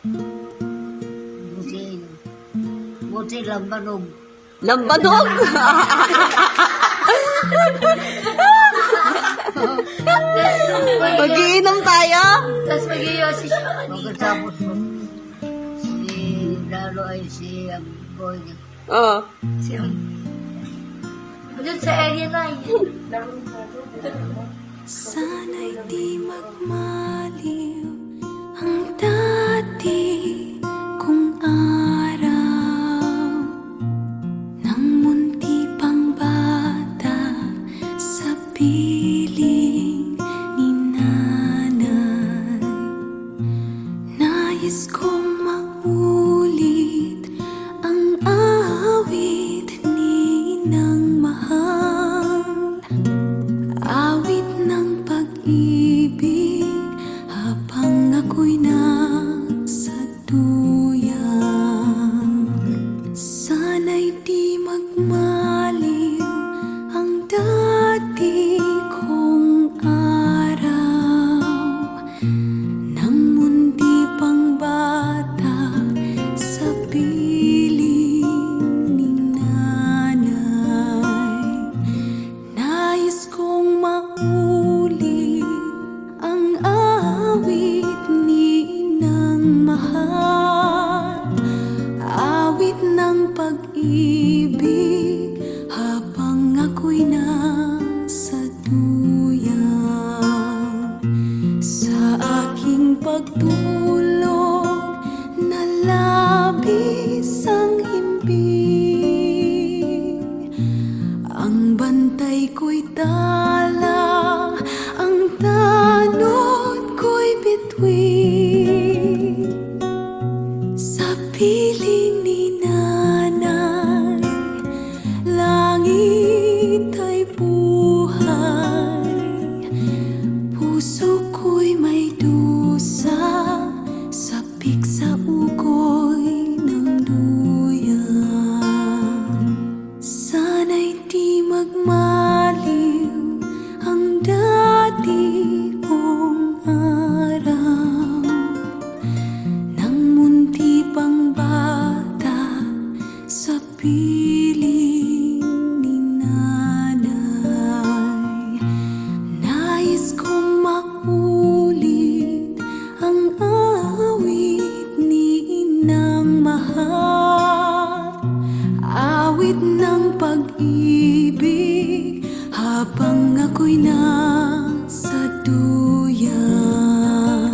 Buti, buti lambanog. Lambanog! Mag-iinom tayo? Tapos mag-iyosi siya kanina. Pagkatapos mo, si Lalo ay si ang boy niya. Oo. Doon sa area 9. Sana'y di magmaliw ang dati kong araw nang munti pang bata sa piling ni nanay. Nais kong maulit ang awit ni nang mahal, awit ng pag-ibig habang ako'y nasa duyan. Sana'y di magmaliw ang dati kong araw nang mundi pang bata sa piling ni nanay. Nais kong maulit ang awit ni nang mahal, awit ng pag-ibig habang ako'y nasa duyan. Sa aking pagtulog na labis ang himbing, ang bantay ko'y tala, ang tanod ko'y bituin. Sa piling ni nanay, langit ay buhay. Puso ko'y may dusa, sapik sa ugoy ng duyan. Sana'y di magmaliw ang dati kong araw nang munti pang bata sa piling ni nanay. Nais kong maulit ang awit ni nang mahal, awit ng pag-ibig habang ako'y nasa duyan.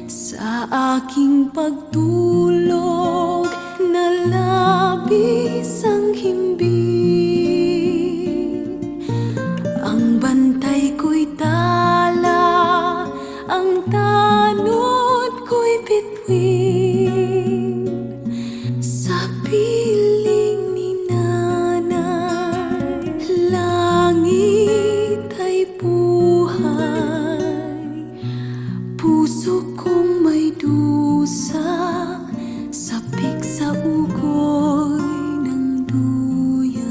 Sa aking pagtulog na labis ang himbing, ang bantay ko'y tala, ang tanod ko'y bituin. Sa piling ni nanay, langit ay buhay. Puso kong may dusa, sapik sa ugoy ng duyan.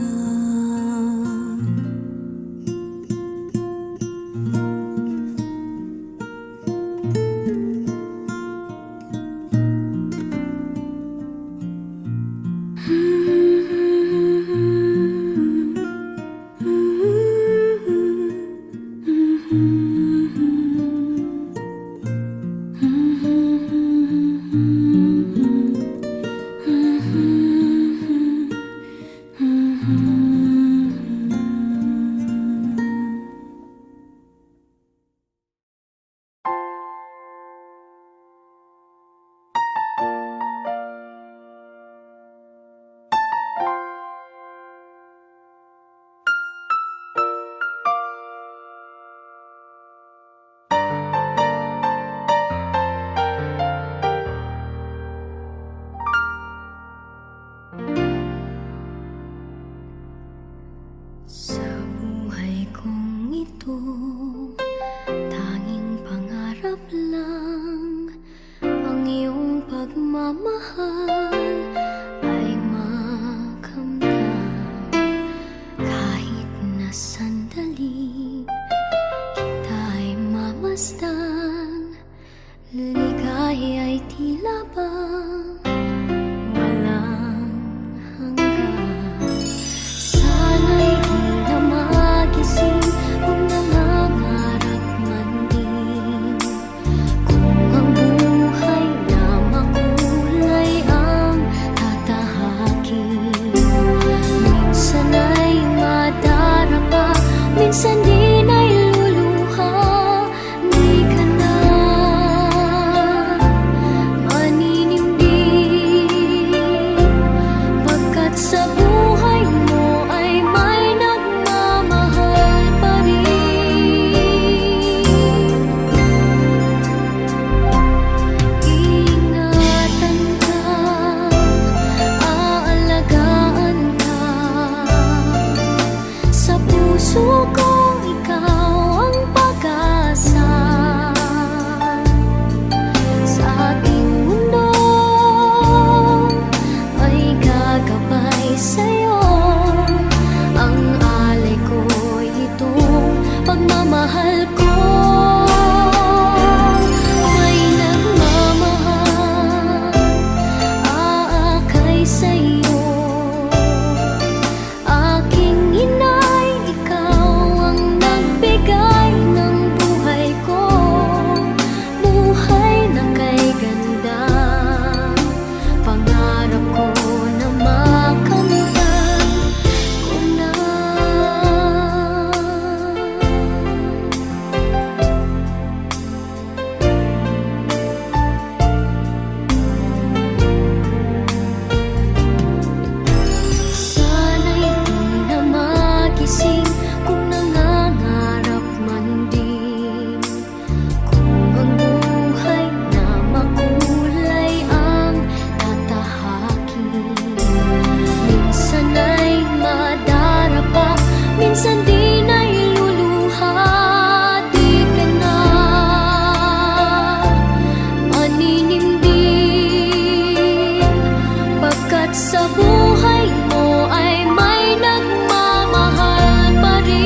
At sa buhay mo ay may nagmamahal pa rin.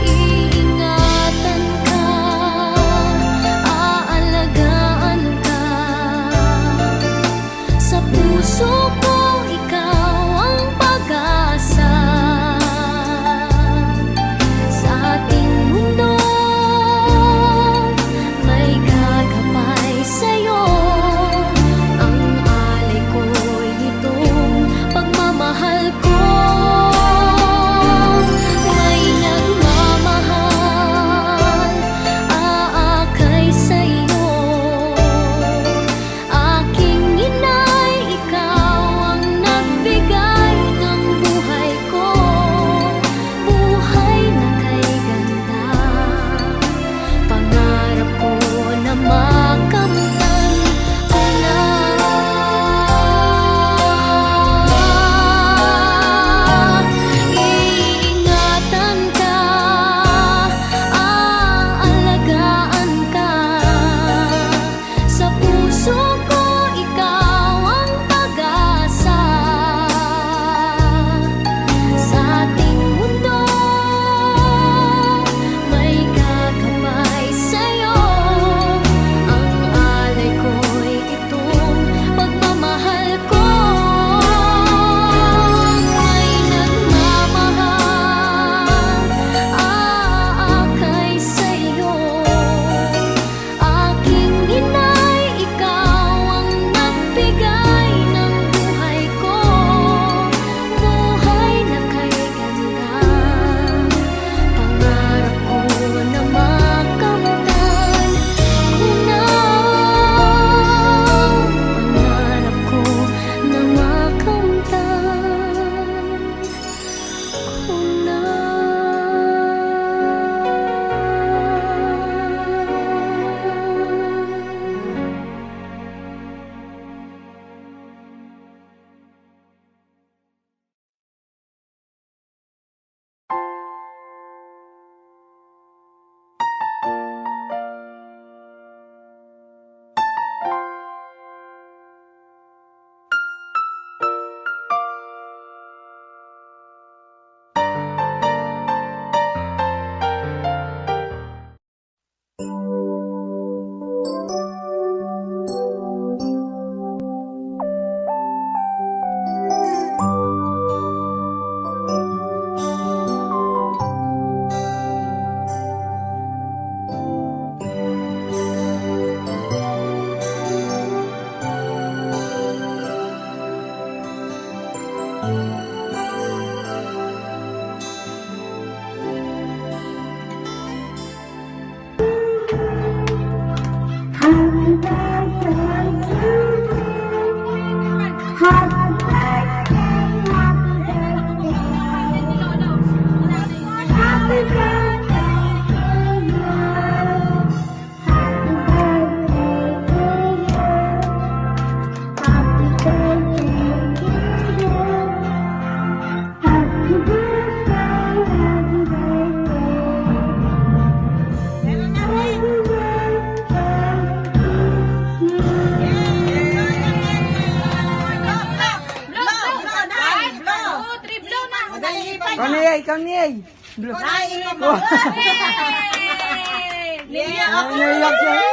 Iingatan ka, aalagaan ka. Sa puso ko ikaw ang pag-asa. Sa ating mundo may gagabay sa'yo. Ang alay ko'y itong pagmamahal ko. May nagmamahal, aakay sa'yo. Aking inay, ikaw ang nagbigay ng buhay ko. Buhay na kay ganda. Pangarap ko na makamtan ko na. Iingatan ka, aalagaan ka. Sa puso ko ikaw ang pag-asa. Sa ating mundo may gagabay sa'yo. Ang alay ko'y itong pagmamahal ko. May nagmamahal, aakay sa'yo. Aking inay, ikaw ang nagbigay ng buhay ko. Buhay na kay ganda. Pangarap ko na makamtan ko na. Pangarap ko na makamtan ko na. Naiyak siya.